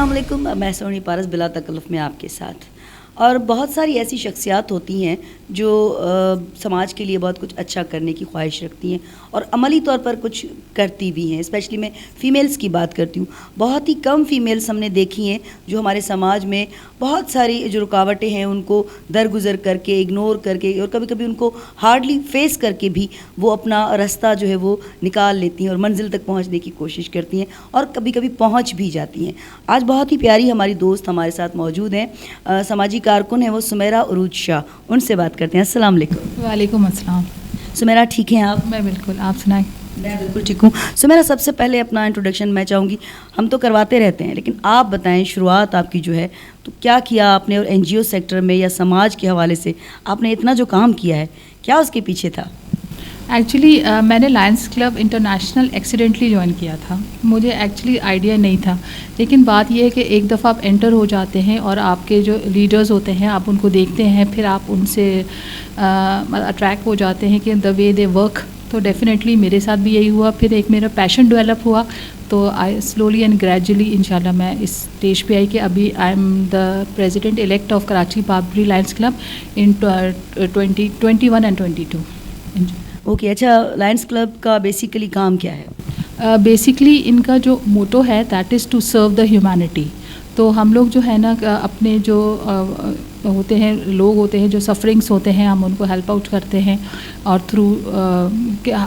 अस्सलाम वालेकुम, मैं सोनी पारस बिला तकल्लुफ़ में आपके साथ। और बहुत सारी ऐसी शख्सियात होती हैं जो समाज के लिए बहुत कुछ अच्छा करने की ख्वाहिश रखती हैं और अमली तौर पर कुछ करती भी हैं। स्पेशली मैं फ़ीमेल्स की बात करती हूँ। बहुत ही कम फ़ीमेल्स हमने देखी हैं जो हमारे समाज में बहुत सारी जो रुकावटें हैं उनको दरगुज़र करके, इग्नोर करके और कभी कभी उनको हार्डली फेस करके भी वो अपना रास्ता जो है वो निकाल लेती हैं और मंजिल तक पहुँचने की कोशिश करती हैं और कभी कभी पहुँच भी जाती हैं। आज बहुत ही प्यारी हमारी दोस्त हमारे साथ मौजूद हैं, समाजी कारकुन है वो सुमेरा उरूज शाह। उनसे बात करते हैं। अस्सलाम वालेकुम। वालेकुम अस्सलाम। सुमेरा ठीक हैं आप? मैं बिल्कुल, आप सुनाएं। मैं बिल्कुल ठीक हूँ। सुमेरा, सबसे पहले अपना इंट्रोडक्शन मैं चाहूँगी, हम तो करवाते रहते हैं लेकिन आप बताएं शुरुआत आपकी जो है तो क्या किया आपने और एनजीओ सेक्टर में या समाज के हवाले से आपने इतना जो काम किया है, क्या उसके पीछे था? एक्चुअली मैंने Lions club international accidentally join किया था। मुझे एक्चुअली आइडिया नहीं था, लेकिन बात यह है कि एक दफ़ा आप एंटर हो जाते हैं और आपके जो लीडर्स होते हैं आप उनको देखते हैं, फिर आप उनसे अट्रैक्ट हो जाते हैं कि द वे दे वर्क। तो डेफिनेटली मेरे साथ भी यही हुआ। फिर एक मेरा पैशन डेवलप हुआ, तो आई स्लोली एंड ग्रेजुअली इंशाल्लाह मैं इस स्टेज पे आई कि अभी I am the president elect of Karachi Babri Lions Club in 2021 and 22। Okay, अच्छा, लायंस क्लब का बेसिकली काम क्या है? बेसिकली इनका जो मोटो है that is to serve the humanity. तो हम लोग जो है ना अपने जो होते हैं, लोग होते हैं जो सफरिंग्स होते हैं, हम उनको हेल्प आउट करते हैं। और थ्रू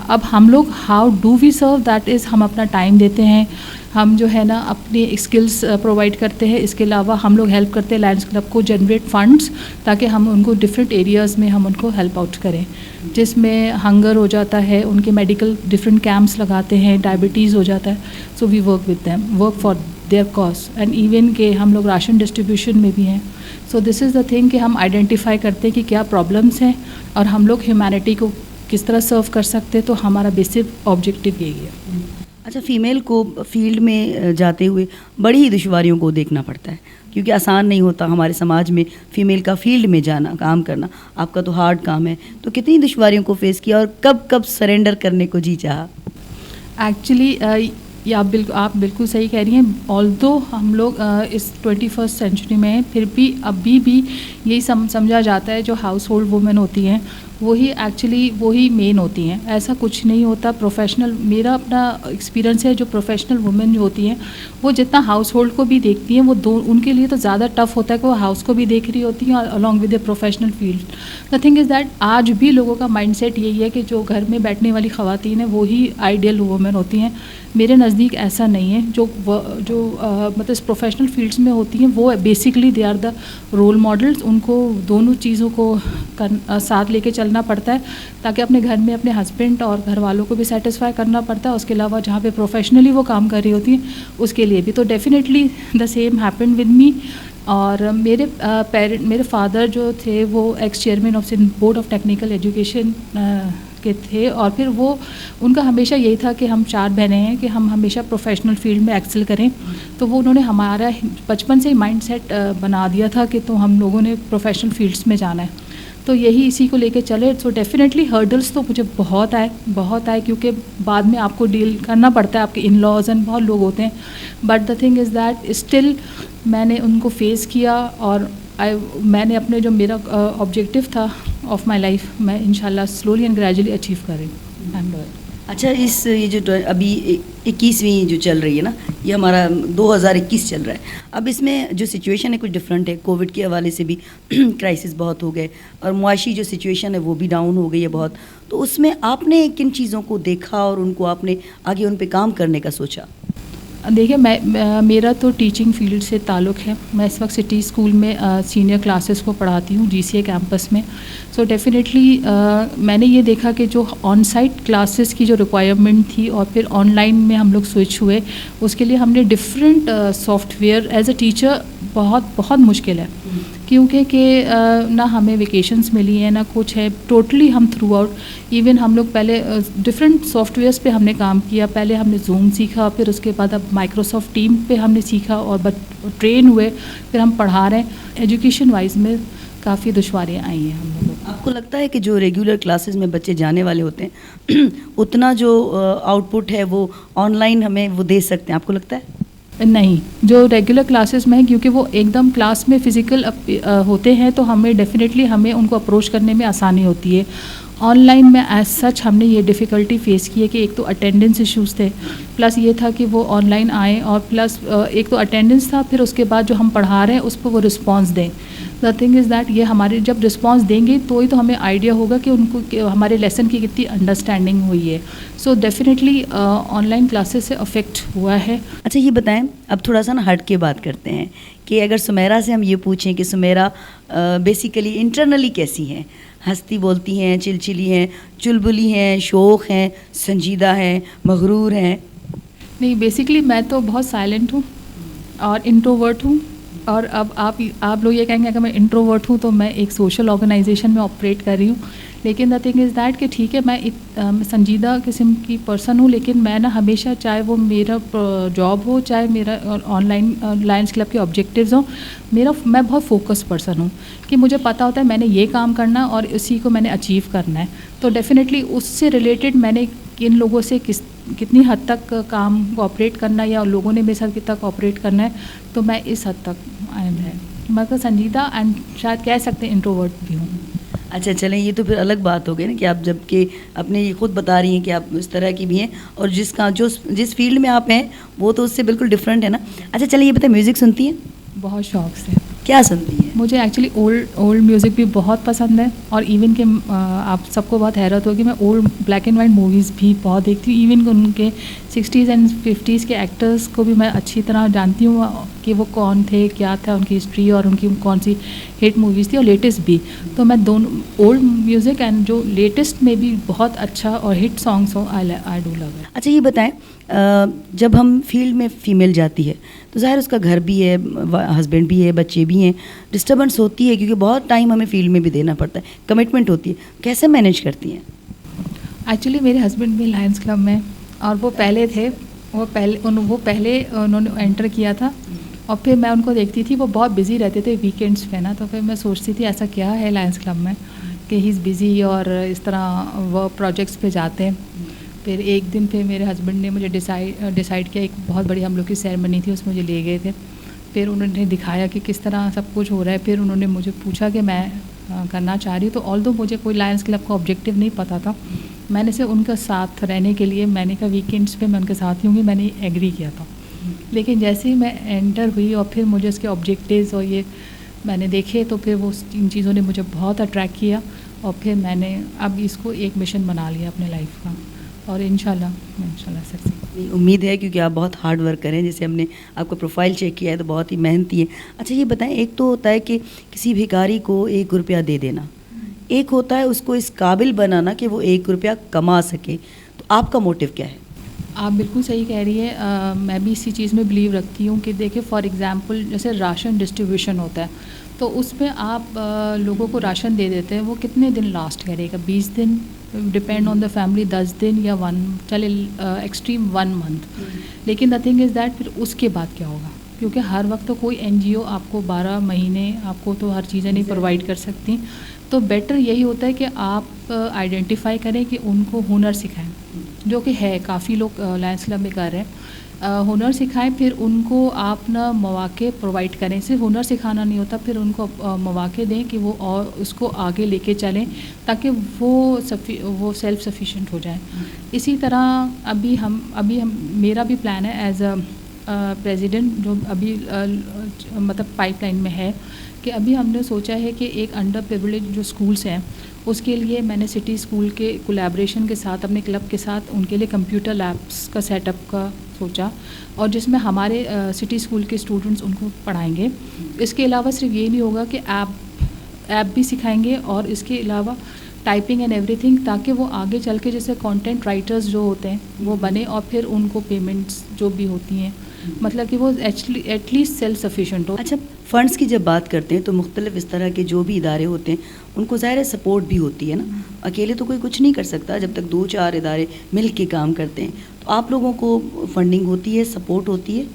अब हम लोग how do we serve, that is हम अपना टाइम देते हैं, हम जो है ना अपनी स्किल्स प्रोवाइड करते हैं। इसके अलावा हम लोग हेल्प करते हैं लायंस क्लब को जनरेट फंड्स, ताकि हम उनको डिफरेंट एरियाज़ में हम उनको हेल्प आउट करें, जिसमें हंगर हो जाता है, उनके मेडिकल डिफरेंट कैंप्स लगाते हैं, डायबिटीज़ हो जाता है। So we work with them, work for their cause and even के हम लोग राशन डिस्ट्रीब्यूशन में भी हैं। So this is the thing कि हम आइडेंटिफाई करते हैं कि क्या प्रॉब्लम्स हैं और हम लोग ह्यूमैनिटी को किस तरह सर्व कर सकते हैं। तो हमारा बेसिक ऑब्जेक्टिव यही है। अच्छा, फ़ीमेल को फील्ड में जाते हुए बड़ी ही दुश्वारियों को देखना पड़ता है, क्योंकि आसान नहीं होता हमारे समाज में फ़ीमेल का फील्ड में जाना, काम करना। आपका तो हार्ड काम है, तो कितनी दुश्वारियों को फेस किया और कब कब सरेंडर करने को जी चाहा? एक्चुअली ये आप बिल्कुल सही कह रही हैं। ऑल्दो हम लोग इस 21st सेंचुरी में हैं, फिर भी अभी भी यही समझा जाता है जो हाउस होल्ड वुमेन होती हैं वही एक्चुअली वही मेन होती हैं। ऐसा कुछ नहीं होता। प्रोफेशनल, मेरा अपना एक्सपीरियंस है, जो प्रोफेशनल वुमेन होती हैं वो जितना हाउस होल्ड को भी देखती हैं, वो उनके लिए तो ज़्यादा टफ होता है कि वो हाउस को भी देख रही होती हैं along with the professional field. The thing is that आज भी लोगों का माइंडसेट यही है कि जो घर में बैठने वाली ख़वातीन हैं वो ही आइडियल वुमेन होती हैं। मेरे नज़दीक ऐसा नहीं है। जो मतलब इस प्रोफेशनल फील्ड्स में होती हैं वो basically they are the role models. उनको दोनों चीज़ों को साथ लेके चलना पड़ता है, ताकि अपने घर में अपने हस्बैंड और घर वालों को भी सेटिस्फाई करना पड़ता है। उसके अलावा जहाँ पे प्रोफेशनली वो काम कर रही होती हैं उसके लिए भी। तो definitely the same happened with me. और मेरे फादर जो थे वो ex chairman of Sindh board of technical education के थे, और फिर वो उनका हमेशा यही था कि हम 4 बहनें हैं कि हम हमेशा प्रोफेशनल फील्ड में एक्सेल करें। तो वो उन्होंने हमारा बचपन से ही माइंडसेट बना दिया था कि तो हम लोगों ने प्रोफेशनल फील्ड्स में जाना है। तो यही इसी को लेके चले। सो डेफिनेटली हर्डल्स तो मुझे बहुत आए, क्योंकि बाद में आपको डील करना पड़ता है, आपके इन लॉज एंड बहुत लोग होते हैं। But the thing is that still मैंने उनको फेस किया और मैंने अपने जो मेरा ऑब्जेक्टिव था ऑफ माई लाइफ मैं इंशाल्लाह स्लोली एंड ग्रेजुअली अचीव कर रही हूँ। अच्छा, ये जो अभी 21वीं जो चल रही है ना, ये हमारा 2021 चल रहा है। अब इसमें जो सिचुएशन है कुछ डिफरेंट है। कोविड के हवाले से भी क्राइसिस बहुत हो गए और मुआशी जो सिचुएशन है वो भी डाउन हो गई है बहुत। तो उसमें आपने किन चीज़ों को देखा और उनको आपने आगे उन पे काम करने का सोचा? देखिए, मेरा तो टीचिंग फील्ड से ताल्लुक़ है। मैं इस वक्त सिटी स्कूल में सीनियर क्लासेस को पढ़ाती हूँ GCA कैंपस में। सो डेफिनेटली मैंने ये देखा कि जो ऑन साइट क्लासेस की जो रिक्वायरमेंट थी और फिर ऑनलाइन में हम लोग स्विच हुए, उसके लिए हमने different software as a teacher बहुत मुश्किल है, क्योंकि ना हमें वेकेशंस मिली है ना कुछ है। टोटली हम थ्रू आउट, इवन हम लोग पहले डिफरेंट सॉफ्टवेयर्स पे हमने काम किया। पहले हमने जूम सीखा, फिर उसके बाद अब माइक्रोसॉफ्ट टीम पे हमने सीखा और ट्रेन हुए, फिर हम पढ़ा रहे हैं। एजुकेशन वाइज में काफ़ी दुश्वारियाँ आई हैं हम लोगों को। आपको लगता है कि जो रेगुलर क्लासेस में बच्चे जाने वाले होते हैं उतना जो आउटपुट है वो ऑनलाइन हमें वो दे सकते हैं, आपको लगता है? नहीं, जो रेगुलर क्लासेस में है, क्योंकि वो एकदम क्लास में फिज़िकल होते हैं, तो हमें डेफिनेटली हमें उनको अप्रोच करने में आसानी होती है। ऑनलाइन में एज सच हमने ये डिफ़िकल्टी फ़ेस की है कि एक तो अटेंडेंस इश्यूज़ थे, प्लस ये था कि वो ऑनलाइन आए, और प्लस एक तो अटेंडेंस था, फिर उसके बाद जो हम पढ़ा रहे हैं उस पर वो रिस्पॉन्स दें। द थिंग इज़ दैट ये हमारे जब रिस्पॉन्स देंगे तो ही तो हमें आइडिया होगा कि उनको हमारे लेसन की कितनी अंडरस्टैंडिंग हुई है। सो डेफिनेटली ऑनलाइन क्लासेस से अफेक्ट हुआ है। अच्छा ये बताएं, अब थोड़ा सा ना हट के बात करते हैं कि अगर सुमेरा से हम ये पूछें कि सुमेरा बेसिकली इंटरनली कैसी हैं, हंसती बोलती हैं, चिलचिली हैं, चुलबुली हैं, शौक हैं, संजीदा हैं, मगरूर हैं? नहीं, बेसिकली मैं तो बहुत साइलेंट हूँ और इंट्रोवर्ट हूँ। और अब आप लोग ये कहेंगे अगर मैं इंट्रोवर्ट हूँ तो मैं एक सोशल ऑर्गेनाइजेशन में ऑपरेट कर रही हूँ, लेकिन द थिंग इज़ दैट कि ठीक है मैं संजीदा किस्म की पर्सन हूँ, लेकिन मैं ना हमेशा, चाहे वो मेरा जॉब हो, चाहे मेरा ऑनलाइन लायंस क्लब के ऑब्जेक्टिव्स हों, मैं बहुत फोकस पर्सन हूँ कि मुझे पता होता है मैंने ये काम करना और इसी को मैंने अचीव करना है। तो डेफिनेटली उससे रिलेटेड मैंने किन लोगों से कितनी हद तक काम कोऑपरेट करना है या लोगों ने मेरे साथ कितना कोऑपरेट करना है, तो मैं इस हद तक आई एम है, मतलब संजीदा एंड शायद कह सकते हैं इंट्रोवर्ट भी हूँ। अच्छा चलें, ये तो फिर अलग बात हो गई ना कि आप जबकि अपने ये खुद बता रही हैं कि आप इस तरह की भी हैं और जिस फील्ड में आप हैं वो तो उससे बिल्कुल डिफरेंट है ना। अच्छा चलिए ये बताएं, म्यूज़िक सुनती हैं? बहुत शौक से। क्या सुनती हैं? मुझे एक्चुअली ओल्ड म्यूज़िक भी बहुत पसंद है, और इवन के आप सबको बहुत हैरत होगी, मैं old black and white movies भी बहुत देखती हूँ। इवन उनके 60s एंड 50s के एक्टर्स को भी मैं अच्छी तरह जानती हूँ कि वो कौन थे, क्या था उनकी हिस्ट्री और उनकी कौन सी हिट मूवीज़ थी, और लेटेस्ट भी। तो मैं दोनों ओल्ड म्यूज़िक एंड जो लेटेस्ट में भी बहुत अच्छा और हिट सॉन्ग्स हो, आई डू लव इट। अच्छा ये बताएं, जब हम फील्ड में फ़ीमेल जाती है तो ज़ाहिर उसका घर भी है, हस्बैंड भी है, बच्चे भी हैं, डिस्टर्बेंस होती है क्योंकि बहुत टाइम हमें फील्ड में भी देना पड़ता है, कमिटमेंट होती है, कैसे मैनेज करती हैं? एक्चुअली मेरे हस्बैंड भी लायंस क्लब में, और वो पहले थे, वो पहले उन्होंने एंटर किया था, और फिर मैं उनको देखती थी, वो बहुत बिज़ी रहते थे वीकेंड्स पे ना, तो फिर मैं सोचती थी ऐसा क्या है लायंस क्लब में कि ही इज़ बिज़ी और इस तरह वो प्रोजेक्ट्स पे जाते हैं। फिर एक दिन फिर मेरे हस्बैंड ने मुझे डिसाइड किया, एक बहुत बड़ी हम लोग की सेरेमनी थी, उसमें मुझे ले गए थे, फिर उन्होंने दिखाया कि किस तरह सब कुछ हो रहा है। फिर उन्होंने मुझे पूछा कि मैं करना चाह रही हूँ, तो ऑल्दो मुझे कोई लायंस क्लब का ऑब्जेक्टिव नहीं पता था, मैंने से उनका साथ रहने के लिए, मैंने कहा वीकेंड्स पे मैं उनके साथ ही होंगी, मैंने एग्री किया था। लेकिन जैसे ही मैं एंटर हुई और फिर मुझे उसके ऑब्जेक्टिव्स और ये मैंने देखे, तो फिर वो इन चीज़ों ने मुझे बहुत अट्रैक्ट किया, और फिर मैंने अब इसको एक मिशन बना लिया अपने लाइफ का, और इंशाल्लाह सक्सेस। उम्मीद है क्योंकि आप बहुत हार्ड वर्क करें, जैसे हमने आपका प्रोफाइल चेक किया है तो बहुत ही मेहनती है। अच्छा ये बताएं, एक तो होता है कि किसी भिखारी को 1 रुपया दे देना, एक होता है उसको इस काबिल बनाना कि वो 1 रुपया कमा सके, तो आपका मोटिव क्या है? आप बिल्कुल सही कह रही है, मैं भी इसी चीज़ में बिलीव रखती हूँ कि देखिए फॉर एग्ज़ाम्पल जैसे राशन डिस्ट्रीब्यूशन होता है, तो उसमें आप लोगों को राशन दे देते हैं, वो कितने दिन लास्ट करेगा? 20 दिन, डिपेंड ऑन द फैमिली, 10 दिन या 1, चले एक्सट्रीम 1 मंथ। लेकिन द थिंग इज़ दैट फिर उसके बाद क्या होगा? क्योंकि हर वक्त तो कोई NGO आपको 12 महीने आपको तो हर चीज़ें नहीं प्रोवाइड कर सकती, तो बेटर यही होता है कि आप आइडेंटिफाई करें कि उनको हुनर सिखाएं, जो कि है काफ़ी लोग लायंस क्लब में कर रहे हैं, हुनर सिखाएं, फिर उनको आप ना मौके प्रोवाइड करें। सिर्फ हुनर सिखाना नहीं होता, फिर उनको मौके दें कि वो और उसको आगे लेके चलें, ताकि वो सेल्फ सफिशिएंट हो जाए। इसी तरह अभी हम मेरा भी प्लान है एज अ प्रेसिडेंट, जो अभी मतलब पाइपलाइन में है, कि अभी हमने सोचा है कि एक अंडर प्रिविलेज जो स्कूल्स हैं उसके लिए मैंने सिटी स्कूल के कोलैबोरेशन के साथ अपने क्लब के साथ उनके लिए कंप्यूटर लैब्स का सेटअप का सोचा, और जिसमें हमारे सिटी स्कूल के स्टूडेंट्स उनको पढ़ाएंगे। इसके अलावा सिर्फ ये नहीं होगा कि ऐप भी सिखाएंगे, और इसके अलावा टाइपिंग एंड एवरीथिंग, ताकि वो आगे चल के जैसे कंटेंट राइटर्स जो होते हैं वो बने, और फिर उनको पेमेंट्स जो भी होती हैं, मतलब कि वो एटलीस्ट सेल्फ सफिशिएंट हो। अच्छा फ़ंड्स की जब बात करते हैं तो मुख्तलिफ इस तरह के जो भी इदारे होते हैं उनको ज़ाहिर सपोर्ट भी होती है ना, अकेले तो कोई कुछ नहीं कर सकता जब तक 2-4 इदारे मिल के काम करते हैं, तो आप लोगों को फंडिंग होती है, सपोर्ट होती है?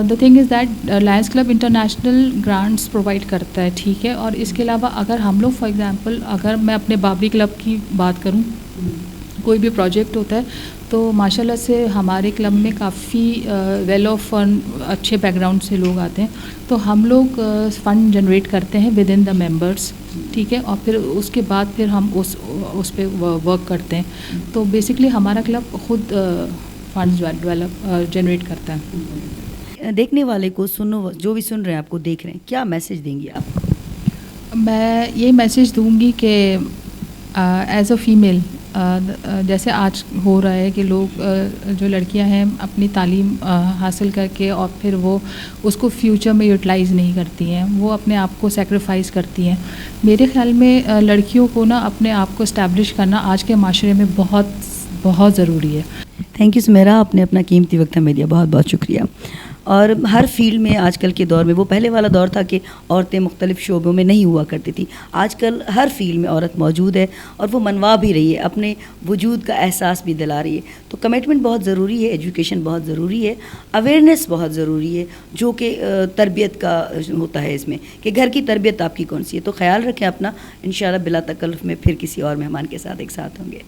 The thing is that Lions club international grants provide करता है, ठीक है, और इसके अलावा अगर हम लोग फॉर एग्जांपल अगर मैं अपने बाबरी क्लब की बात करूं, कोई भी प्रोजेक्ट होता है तो माशाल्लाह से हमारे क्लब में काफ़ी वेल ऑफ अच्छे बैकग्राउंड से लोग आते हैं, तो हम लोग फ़ंड जनरेट करते हैं विद इन द मेंबर्स, ठीक है, और फिर उसके बाद फिर हम उस पे वर्क करते हैं। तो बेसिकली हमारा क्लब खुद फंड्स जनरेट करता है। देखने वाले को जो भी सुन रहे हैं, आपको देख रहे हैं, क्या मैसेज देंगी आप? मैं ये मैसेज दूंगी कि एज अ फीमेल जैसे आज हो रहा है कि लोग जो लड़कियां हैं अपनी तालीम हासिल करके और फिर वो उसको फ्यूचर में यूटिलाइज़ नहीं करती हैं, वो अपने आप को सेक्रीफाइस करती हैं। मेरे ख्याल में लड़कियों को ना अपने आप को इस्टेब्लिश करना आज के माशरे में बहुत बहुत ज़रूरी है। थैंक यू सुमेरा, आपने अपना कीमती वक्त हमें दिया, बहुत बहुत शुक्रिया। और हर फील्ड में आजकल के दौर में, वो पहले वाला दौर था कि औरतें मुख्तलिफ़ शोबों में नहीं हुआ करती थी, आजकल हर फील्ड में औरत मौजूद है और वो मनवा भी रही है, अपने वजूद का एहसास भी दिला रही है। तो कमिटमेंट बहुत ज़रूरी है, एजुकेशन बहुत ज़रूरी है, अवेयरनेस बहुत ज़रूरी है, जो कि तरबियत का होता है इसमें, कि घर की तरबियत आपकी कौन सी है। तो ख्याल रखें अपना, इंशाल्लाह बिला तकल्लुफ़ में फिर किसी और मेहमान के साथ एक साथ होंगे।